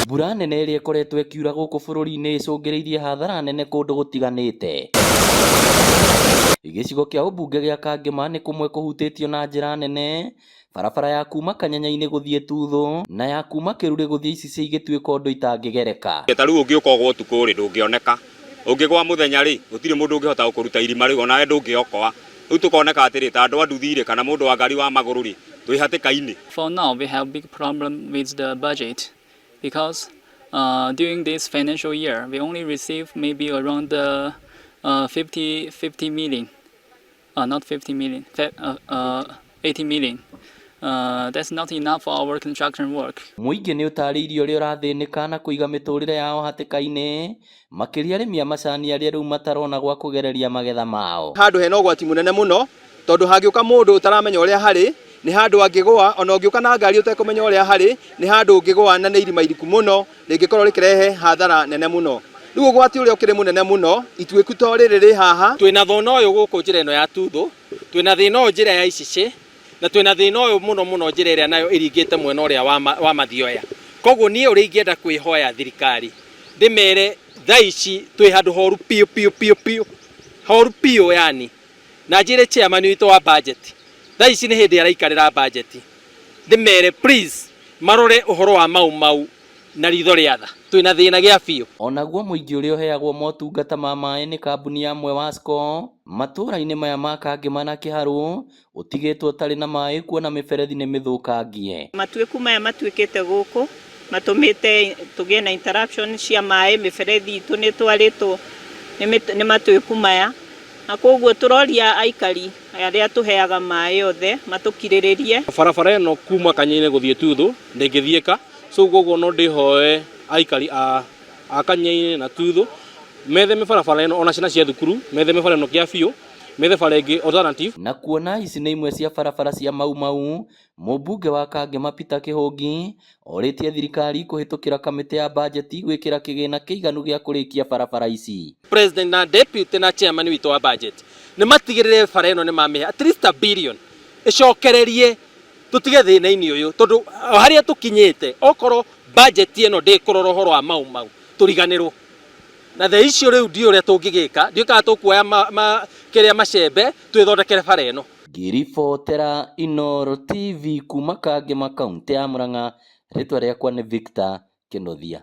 Mbura nene ĩrĩa ĩkoretwo ĩkiura gũkũ bũrũri-inĩ ĩcũngĩrĩirie hathara nene kũndũ gũtiganĩte. Gĩcigo kĩa ũmbunge gĩa Kangema nĩ kũmwe kũhutĩtio na njĩra nene, barabara ya kuma Kanyanya-inĩ gũthiĩ Tuthu na ya kuma Kĩrure gũthiĩ Icici igĩtuĩka ũndũ itangĩgereka. Ta rĩu ũngĩũka ũgwo ũtukũ rĩ ndũngĩoneka, ũngĩgwa mũthenya rĩ gũtirĩ mũndũ ũngĩhota kũruta irima rĩu onawe ndũngĩokoa. Rĩu tũkoneka atĩrĩ ta andũ a nduthi rĩ kana mũndũ wa ngari wa magũrũ rĩ twĩ hatĩka-inĩ. For now we have big problem with the budget because during this financial year we only receive maybe around 50 million. Not 50 million, 80 million. That's not enough for our construction work. Mũingĩ nĩ ũtarĩirio ũrĩa ũrathĩnĩka na kũiga mĩtũrĩre yao hatĩka-inĩ, makĩria arĩmi a macani arĩa rĩu matarona gwa kũgereria magetha mao. Handũ hena ũgwati mũnene mũno tondũ hangĩũka mũndũ ũtaramenya ũrĩa harĩ nĩ handũ angĩgũa, ona ũngĩũka na ngari ũtekũmenya ũrĩa harĩ nĩ handũ ũngĩgũa na nĩ irima iriku mũno rĩngĩkorwo rĩkĩrehe hathara nene mũno. Rĩu ũgwati ũrĩa ũkĩrĩ mũnene mũno ituĩku to rĩrĩ rĩ haha. Twĩna thĩna ũyũ gũkũ njĩra ĩno ya Tuthu, twĩna thĩna ũyũ njĩra ya Icici, na twĩna thĩna ũyũ mũno njĩra ĩrĩa nayo ĩringĩte mwena ũrĩa wa Mathioya. Koguo niĩ ũrĩa ingĩenda kwĩhoya thirikari ndĩmere thaa ici twĩ handũ horu piũ, horu piũ yani, na njĩre chairman witũ wa budget thaa ici nĩ hĩndĩ araikarĩra budget, ndĩmere please marore ũhoro wa mau na ritho rĩa tha, twĩna thĩna gĩa biũ. Onaguo mũingĩ ũrĩa ũheagwo motungata ma maĩ nĩ kambuni ya Mwewasco matũũra-inĩ maya ma Kangema na Kĩharũ ũtigĩtwo ũtarĩ na maĩ kuona mĩberethi nĩ mĩthũkangie. Matuĩku maya matuĩkĩte gũkũ matũmĩte tũgĩe na interruption cia maĩ, mĩberethi itũ nĩ twarĩtwo nĩ matuĩku maya, na koguo tũroria aikari arĩa tũheaga maĩ othe matũkirĩrĩrie. Barabara ĩno kuma Kanyanya-inĩ gũthiĩ Tuthu ndĩngĩthiĩka, so koguo no ndĩhoe aikari a Kanyanya-inĩ na Tuthu metheme barabara ĩno, ona ciana cia thukuru metheme barabara ĩno kĩa biũ, methe bara ĩngĩ alternative. Na kuona ici nĩ imwe cia barabara cia mau, mũmbunge wa Kangema Peter Kĩhũngi orĩtie thirikari kũhĩtũkĩra kamĩtĩ ya bajeti gwĩkĩra kĩgĩna kĩiganu gĩa kũrĩkia barabara ici. President na deputy na chairman witũ wa budget nĩ matigĩrĩre bara ĩno nĩ mamĩhe at least a billion ĩcokererie tũtige thĩna-inĩ ũyũ, tondũ harĩa tũkinyĩte okorwo budget ĩno ndĩkũrora ũhoro wa mau tũriganĩrwo na thaa icio rĩu ndiũ ũrĩa tũngĩgĩka, ndiũkaga tũkuoya kĩrĩa macembe twĩthondekere bara ĩno. Ngĩribotera Inooro TV kuma Kangema kaunti ya Murang'a, rĩtwa rĩakwa nĩ Victor Kĩnothia.